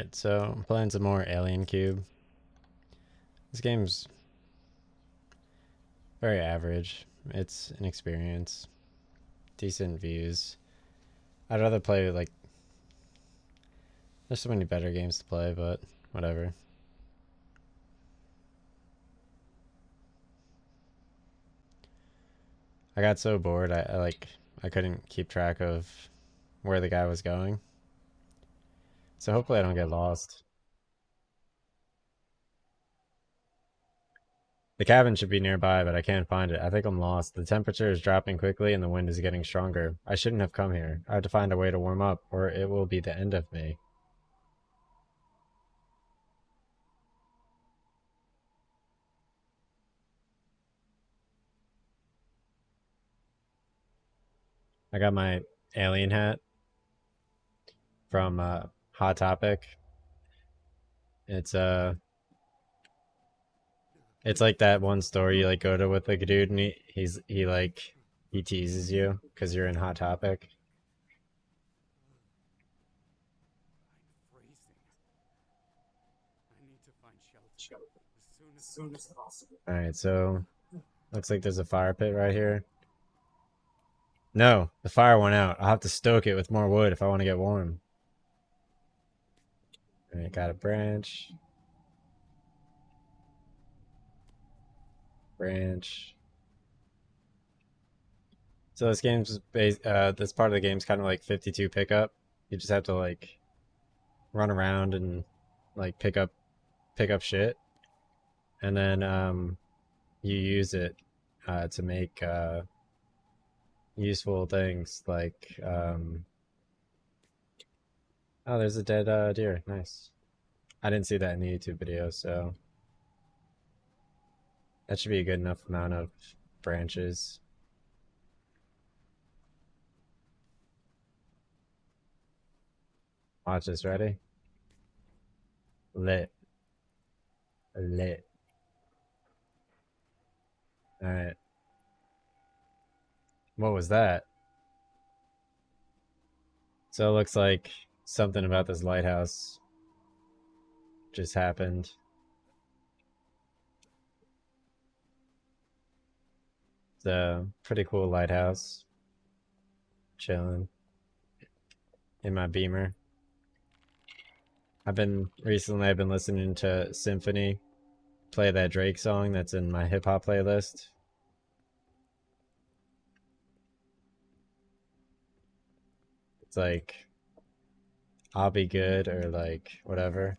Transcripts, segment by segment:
Alright, so I'm playing some more Alien Cube. This game's very average. It's an experience. Decent views. I'd rather play like there's so many better games to play, but whatever. I got so bored I couldn't keep track of where the guy was going. So hopefully I don't get lost. The cabin should be nearby, but I can't find it. I think I'm lost. The temperature is dropping quickly and the wind is getting stronger. I shouldn't have come here. I have to find a way to warm up, or it will be the end of me. I got my alien hat from Hot Topic. It's it's like that one store you like go to with like a dude, and he teases you because you're in Hot Topic. All right, so looks like there's a fire pit right here. No, the fire went out. I'll have to stoke it with more wood if I want to get warm. All right, got a branch. Branch. So this part of the game's kind of like 52 pickup. You just have to like run around and like pick up shit, and then you use it to make useful things like oh, there's a dead deer. Nice. I didn't see that in the YouTube video, so that should be a good enough amount of branches. Watch this. Ready? Lit. Lit. All right. What was that? So it looks like something about this lighthouse just happened. It's a pretty cool lighthouse. Chilling in my Beamer. I've been listening to Symphony play that Drake song that's in my hip hop playlist. It's like I'll be good or like whatever.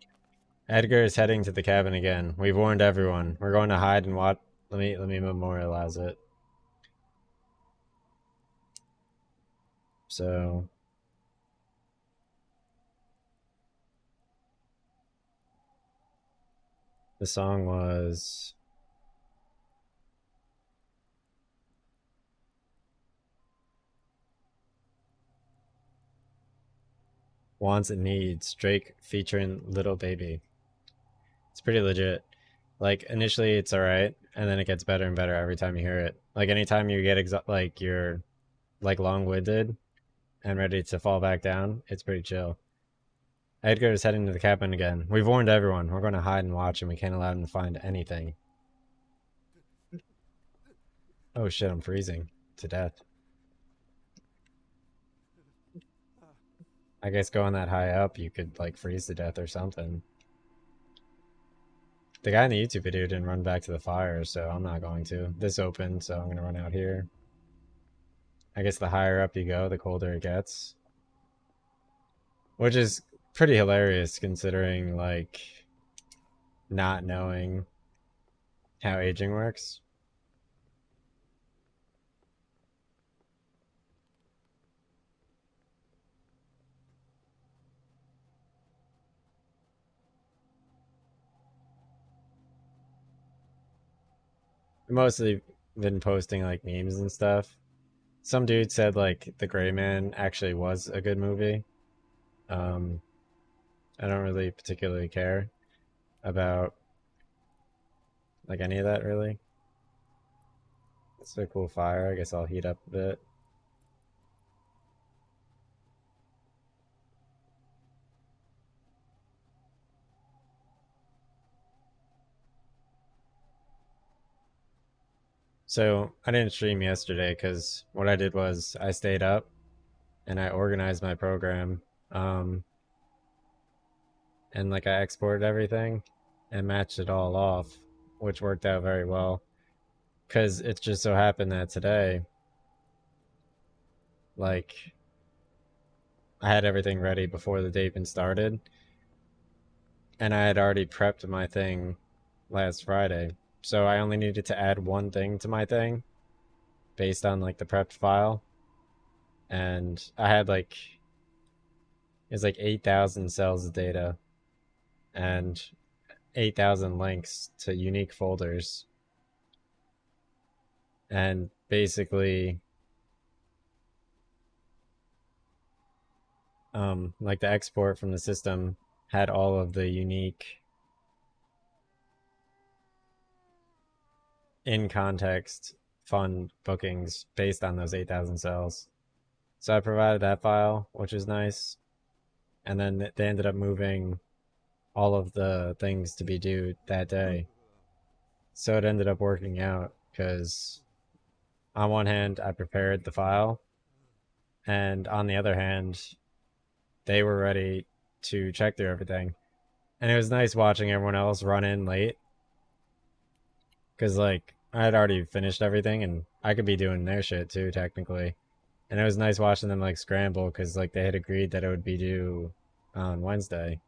Edgar is heading to the cabin again. We've warned everyone. We're going to hide and watch. Let me memorialize it. So the song was Wants and Needs, Drake featuring Little Baby. It's pretty legit. Like initially it's alright, and then it gets better and better every time you hear it. Like anytime you get like you're like long-winded and ready to fall back down, it's pretty chill. Edgar is heading to the cabin again. We've warned everyone. We're going to hide and watch, and we can't allow him to find anything. Oh shit, I'm freezing to death. I guess going that high up, you could like freeze to death or something. The guy in the YouTube video didn't run back to the fire, so I'm not going to. This opened, so I'm going to run out here. I guess the higher up you go, the colder it gets. Which is pretty hilarious considering, like, not knowing how aging works. I've mostly been posting, like, memes and stuff. Some dude said, like, The Gray Man actually was a good movie. Um, I don't really particularly care about, like, any of that, really. It's a cool fire. I guess I'll heat up a bit. So I didn't stream yesterday because what I did was I stayed up and I organized my program. Um, and like I exported everything and matched it all off, which worked out very well. Because it just so happened that today, like, I had everything ready before the day even started, and I had already prepped my thing last Friday. So I only needed to add one thing to my thing based on like the prepped file, and I had like it's like 8,000 cells of data and 8,000 links to unique folders, and basically like the export from the system had all of the unique in context fund bookings based on those 8,000 cells. So I provided that file, which is nice. And then they ended up moving all of the things to be due that day. So it ended up working out because on one hand, I prepared the file, and on the other hand, they were ready to check through everything. And it was nice watching everyone else run in late because, like, I had already finished everything and I could be doing their shit too, technically. And it was nice watching them like scramble because like they had agreed that it would be due on Wednesday.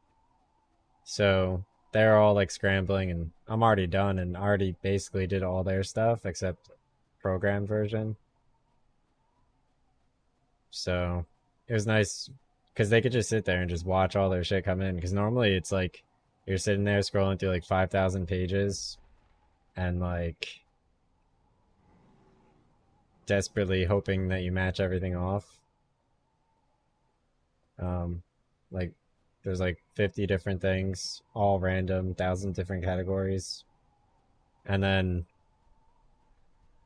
So they're all like scrambling, and I'm already done and already basically did all their stuff except program version. So it was nice because they could just sit there and just watch all their shit come in. Because normally it's like you're sitting there scrolling through like 5,000 pages and like desperately hoping that you match everything off. Um, like there's like 50 different things, all random, 1,000 different categories, and then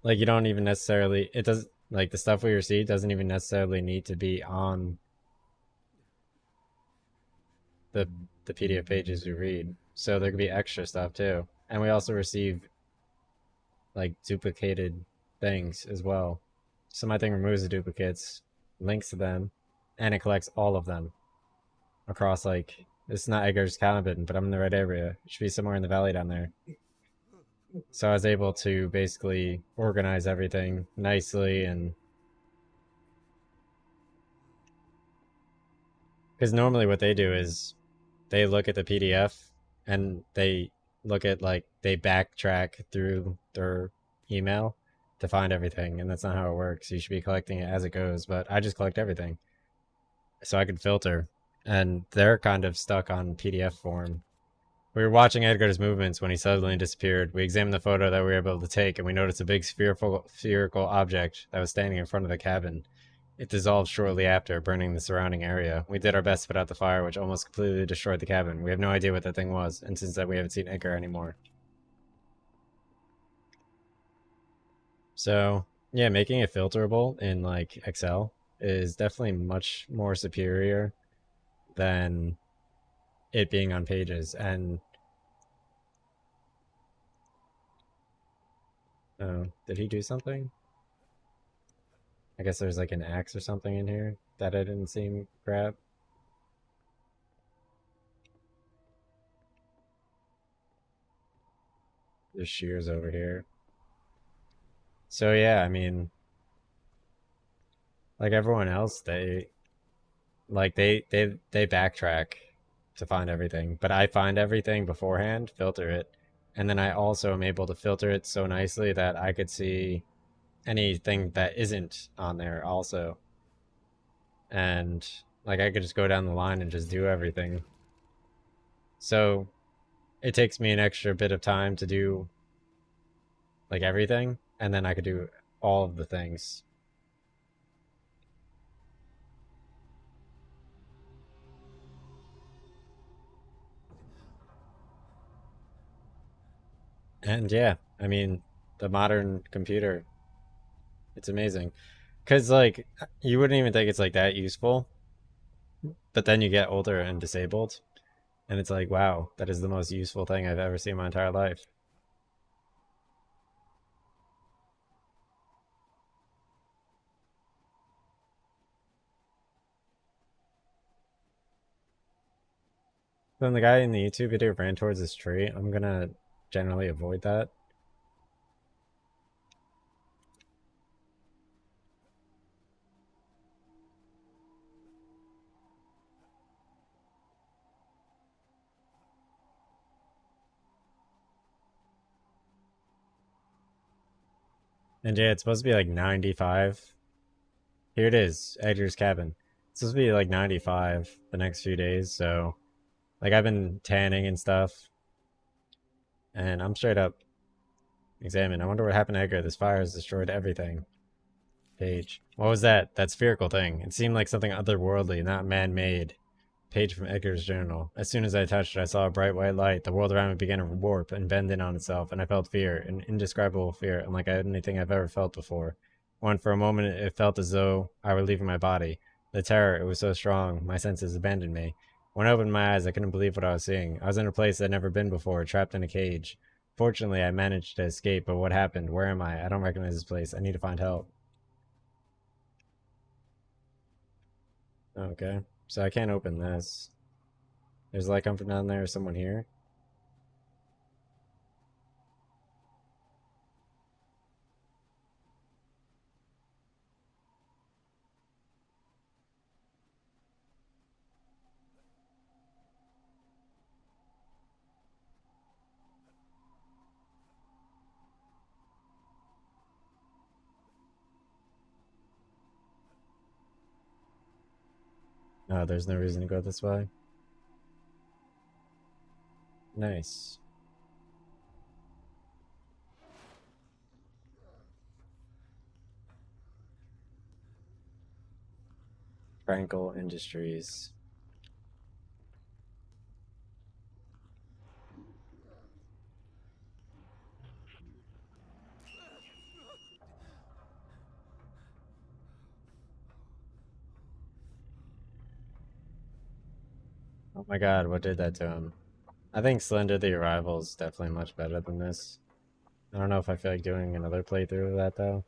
like you don't even necessarily it does like the stuff we receive doesn't even necessarily need to be on the the PDF pages we read. So there could be extra stuff too, and we also receive like duplicated things as well. So my thing removes the duplicates, links to them, and it collects all of them across like it's not Edgar's Caliban, but I'm in the right area. It should be somewhere in the valley down there. So I was able to basically organize everything nicely, and because normally what they do is they look at the PDF and they look at like they backtrack through their email to find everything, and that's not how it works. You should be collecting it as it goes, but I just collect everything so I can filter, and they're kind of stuck on PDF form. We were watching Edgar's movements when he suddenly disappeared. We examined the photo that we were able to take, and we noticed a big spherical object that was standing in front of the cabin. It dissolved shortly after, burning the surrounding area. We did our best to put out the fire, which almost completely destroyed the cabin. We have no idea what that thing was, and since then we haven't seen Edgar anymore. So, yeah, making it filterable in like Excel is definitely much more superior than it being on pages. And oh, did he do something? I guess there's like an axe or something in here that I didn't see him grab. There's shears over here. So yeah, I mean, like everyone else, they backtrack to find everything, but I find everything beforehand, filter it, and then I also am able to filter it so nicely that I could see anything that isn't on there also. And like I could just go down the line and just do everything. So it takes me an extra bit of time to do like everything, and then I could do all of the things. And yeah, I mean, the modern computer, it's amazing. Cause like you wouldn't even think it's like that useful, but then you get older and disabled, and it's like, wow, that is the most useful thing I've ever seen in my entire life. When the guy in the YouTube video ran towards this tree, I'm gonna generally avoid that. And yeah, it's supposed to be like 95. Here it is, Edgar's cabin. It's supposed to be like 95 the next few days, so like I've been tanning and stuff, and I'm straight up examining. I wonder what happened to Edgar. This fire has destroyed everything. Page. What was that? That spherical thing. It seemed like something otherworldly, not man-made. Page from Edgar's journal. As soon as I touched it, I saw a bright white light. The world around me began to warp and bend in on itself, and I felt fear, an indescribable fear, unlike anything I've ever felt before. When for a moment it felt as though I were leaving my body. The terror, it was so strong, my senses abandoned me. When I opened my eyes, I couldn't believe what I was seeing. I was in a place I'd never been before, trapped in a cage. Fortunately, I managed to escape, but what happened? Where am I? I don't recognize this place. I need to find help. Okay. So I can't open this. There's a light coming from down there. Is someone here? No, there's no reason to go this way. Nice. Frankel Industries. Oh my god, what did that to him? I think Slender the Arrival is definitely much better than this. I don't know if I feel like doing another playthrough of that though.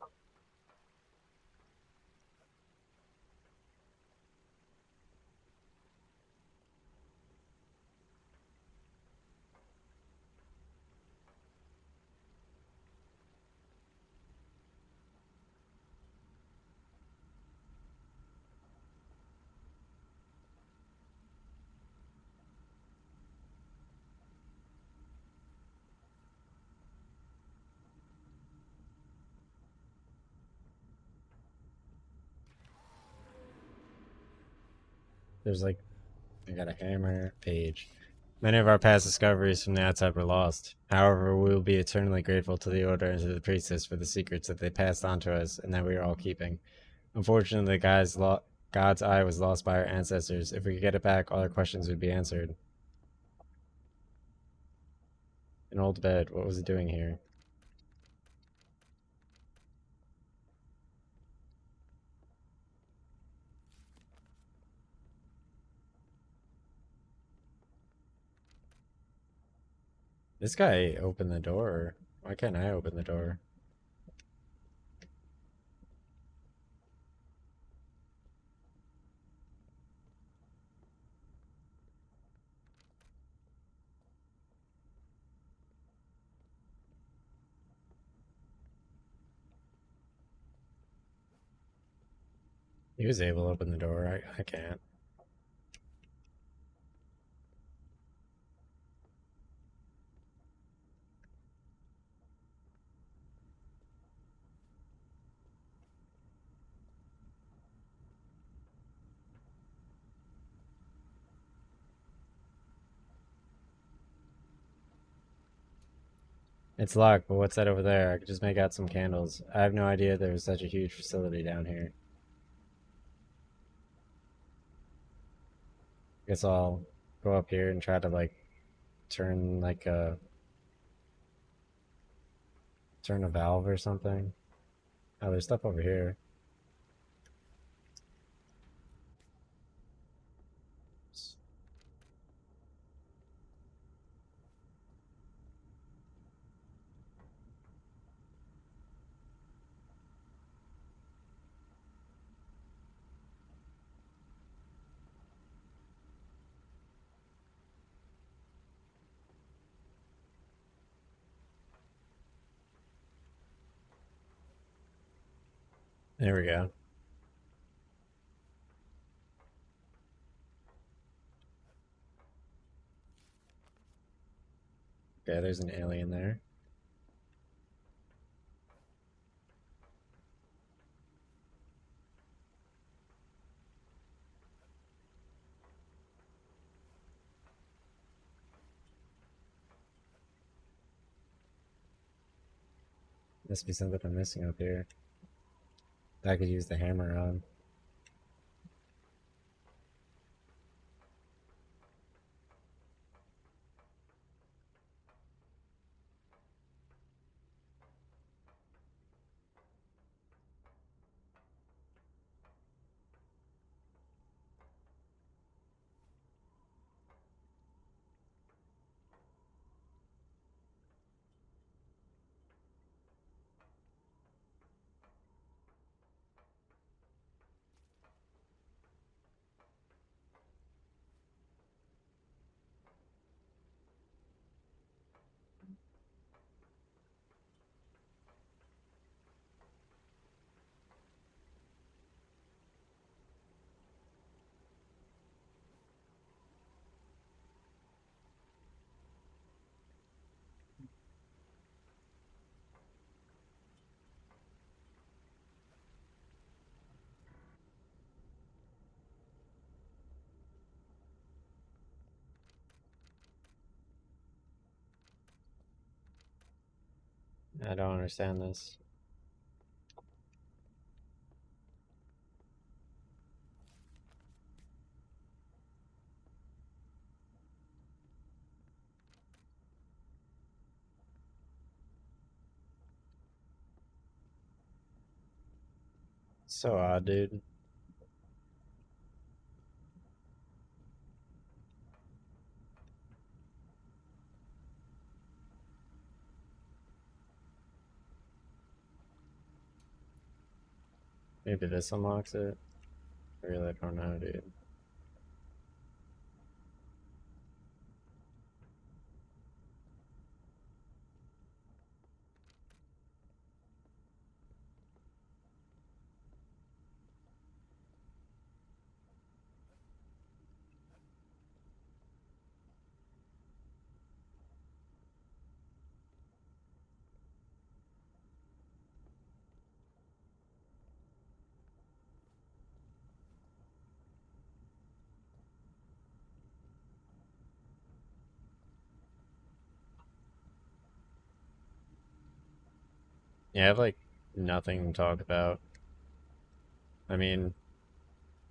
There's like, I got a hammer page. Many of our past discoveries from the outside were lost. However, we will be eternally grateful to the Order and to the Priestess for the secrets that they passed on to us and that we are all keeping. Unfortunately, God's eye was lost by our ancestors. If we could get it back, all our questions would be answered. An old bed. What was it doing here? This guy opened the door. Why can't I open the door? He was able to open the door. I can't. It's locked, but what's that over there? I could just make out some candles. I have no idea there was such a huge facility down here. Guess I'll go up here and try to like turn like a turn a valve or something. Oh, there's stuff over here. There we go. Okay, there's an alien there. Must be something I'm missing up here. I could use the hammer on. I don't understand this. So odd, dude. Maybe this unlocks it? I really don't know, dude. Yeah, I have like nothing to talk about. I mean,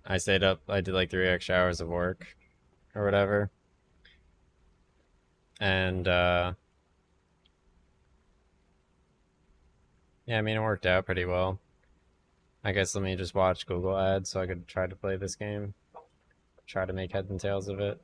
I stayed up, I did like 3 extra hours of work or whatever. And yeah, I mean, it worked out pretty well. I guess let me just watch Google ads so I could try to play this game. Try to make heads and tails of it.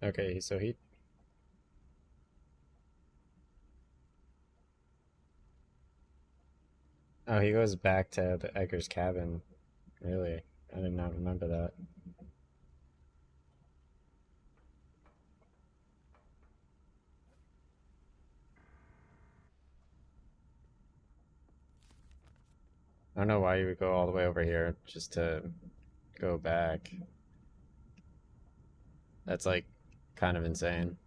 Okay, so he... Oh, he goes back to the Edgar's cabin. Really? I did not remember that. I don't know why you would go all the way over here just to go back. That's like kind of insane.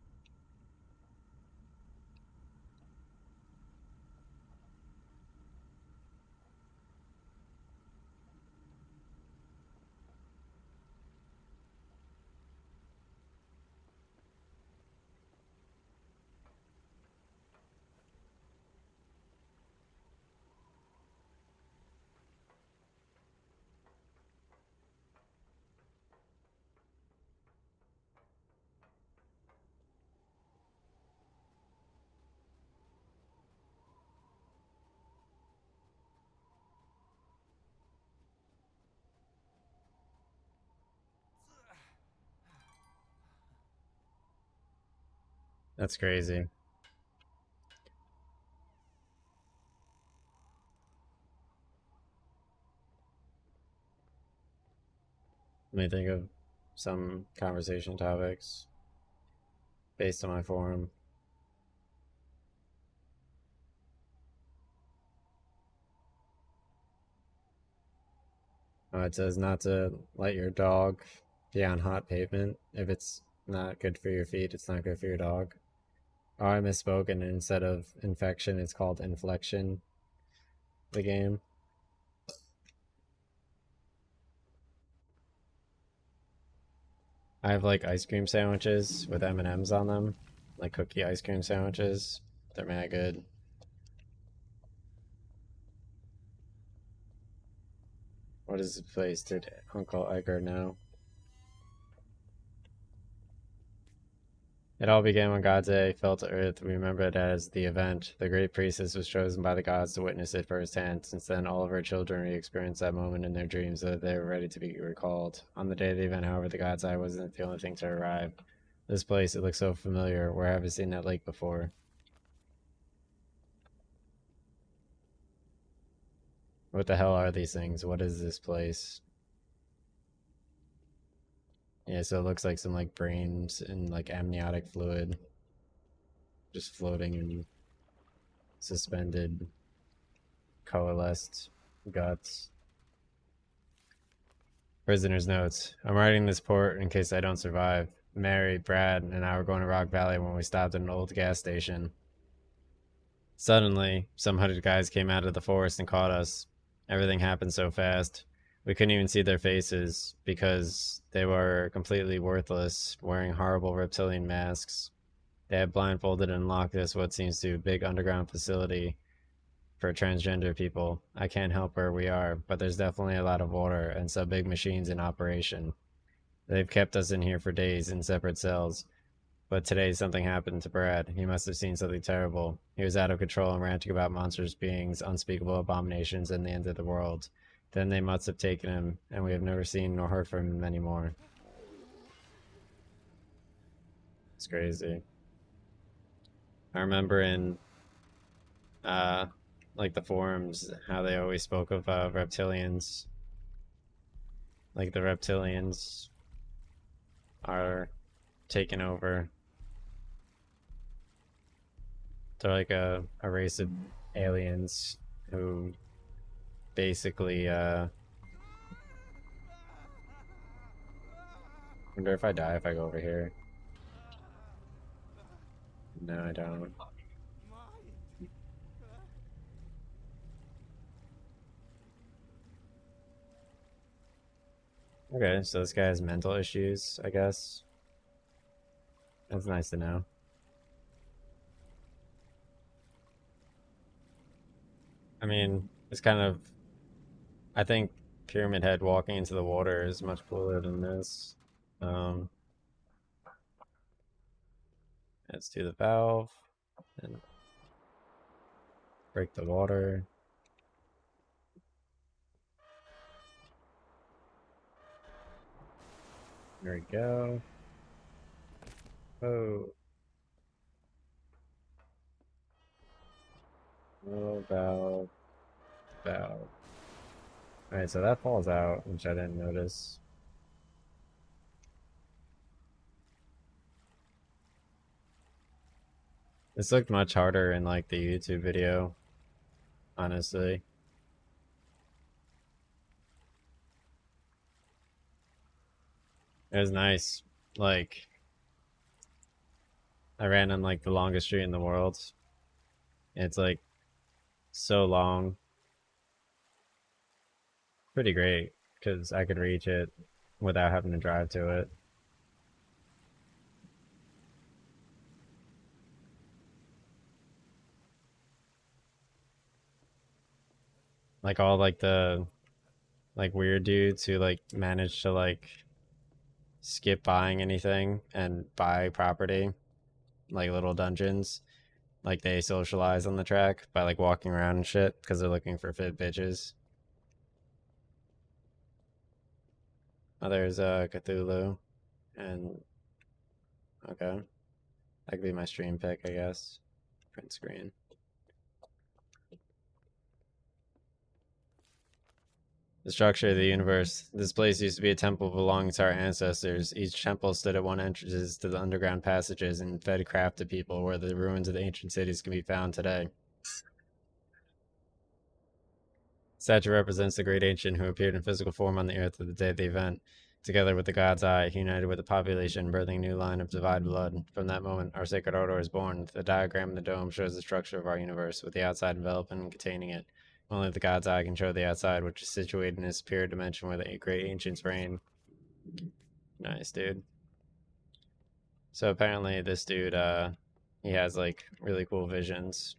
That's crazy. Let me think of some conversation topics based on my forum. It says not to let your dog be on hot pavement. If it's not good for your feet, it's not good for your dog. Oh, I misspoke, and instead of infection, it's called inflection, the game. I have like ice cream sandwiches with M&Ms on them, like cookie ice cream sandwiches. They're mad good. What is the place? Did Uncle Edgar know? It all began when God's eye fell to earth. We remember it as the event. The great priestess was chosen by the gods to witness it firsthand. Since then, all of her children re-experienced that moment in their dreams, so that they were ready to be recalled. On the day of the event, however, the God's eye wasn't the only thing to arrive. This place, it looks so familiar. Where have I seen that lake before? What the hell are these things? What is this place? Yeah, so it looks like some like brains and like amniotic fluid just floating in suspended, coalesced guts. Prisoner's notes. I'm writing this port in case I don't survive. Mary, Brad, and I were going to Rock Valley when we stopped at an old gas station. Suddenly, some 100 guys came out of the forest and caught us. Everything happened so fast. We couldn't even see their faces because they were completely worthless, wearing horrible reptilian masks. They had blindfolded and locked us what seems to be a big underground facility for transgender people. I can't help where we are, but there's definitely a lot of water and some big machines in operation. They've kept us in here for days in separate cells. But today something happened to Brad. He must have seen something terrible. He was out of control and ranting about monstrous beings, unspeakable abominations, and the end of the world. Then they must have taken him, and we have never seen nor heard from him anymore. It's crazy. I remember in uh like the forums how they always spoke of reptilians. Like the reptilians are taken over. They're like a race of aliens who basically wonder if I die if I go over here. No, I don't. Okay, so this guy has mental issues, I guess. That's nice to know. I mean, it's kind of, I think Pyramid Head walking into the water is much cooler than this. Um, let's do the valve and break the water. There we go. Oh, oh, valve, valve. Alright, so that falls out, which I didn't notice. This looked much harder in like the YouTube video, honestly. It was nice. Like, I ran on like the longest street in the world. It's like so long. Pretty great because I could reach it without having to drive to it. Like all like the like weird dudes who like manage to like skip buying anything and buy property, like little dungeons. Like they socialize on the track by like walking around and shit because they're looking for fit bitches. Oh, there's Cthulhu and okay. That could be my stream pick, I guess. Print screen. The structure of the universe. This place used to be a temple belonging to our ancestors. Each temple stood at one entrance to the underground passages and fed craft to people, where the ruins of the ancient cities can be found today. Statue represents the great ancient who appeared in physical form on the earth at the day of the event. Together with the god's eye, he united with the population, birthing a new line of divine blood. From that moment, our sacred order is born. The diagram in the dome shows the structure of our universe, with the outside enveloping and containing it. Only the god's eye can show the outside, which is situated in a superior dimension where the great ancients reign. Nice, dude. So apparently this dude, he has like really cool visions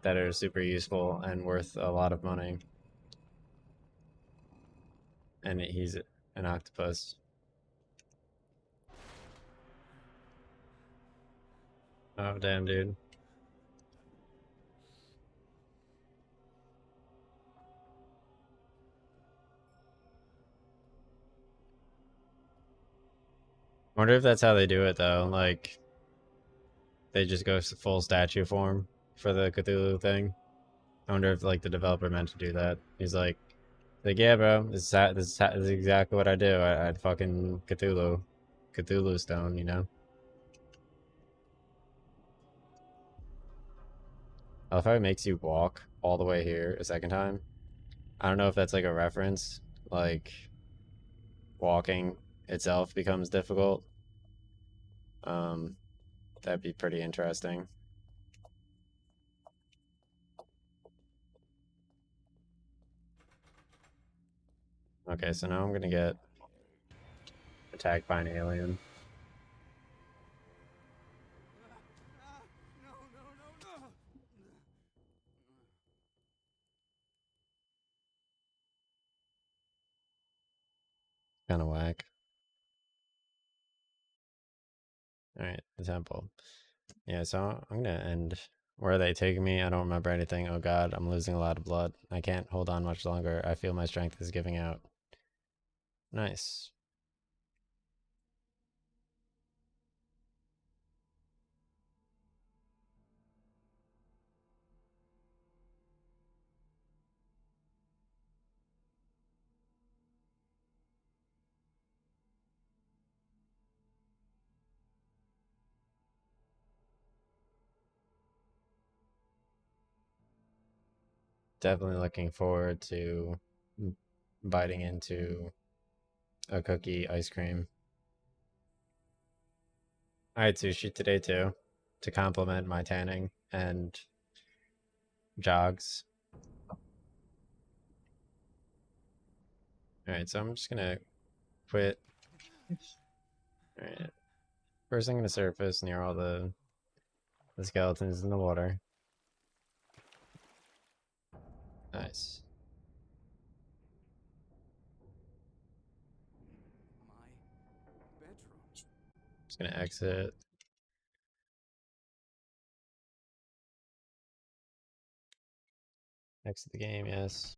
that are super useful and worth a lot of money. And he's an octopus. Oh, damn, dude. I wonder if that's how they do it, though. Like, they just go full statue form for the Cthulhu thing. I wonder if, like, the developer meant to do that. He's like, yeah, bro, this is exactly what I do. I'd fucking Cthulhu stone, you know? I love how it makes you walk all the way here a second time. I don't know if that's like a reference, like walking itself becomes difficult. Um, that'd be pretty interesting. Okay, so now I'm gonna get attacked by an alien. Kind of whack. Alright, the temple. Yeah, so I'm gonna end. Where are they taking me? I don't remember anything. Oh god, I'm losing a lot of blood. I can't hold on much longer. I feel my strength is giving out. Nice. Definitely looking forward to biting into a cookie ice cream. I had sushi today too, to complement my tanning and jogs. Alright, so I'm just gonna quit. Alright. First I'm gonna surface near all the skeletons in the water. Nice. Just gonna exit. Exit the game, yes.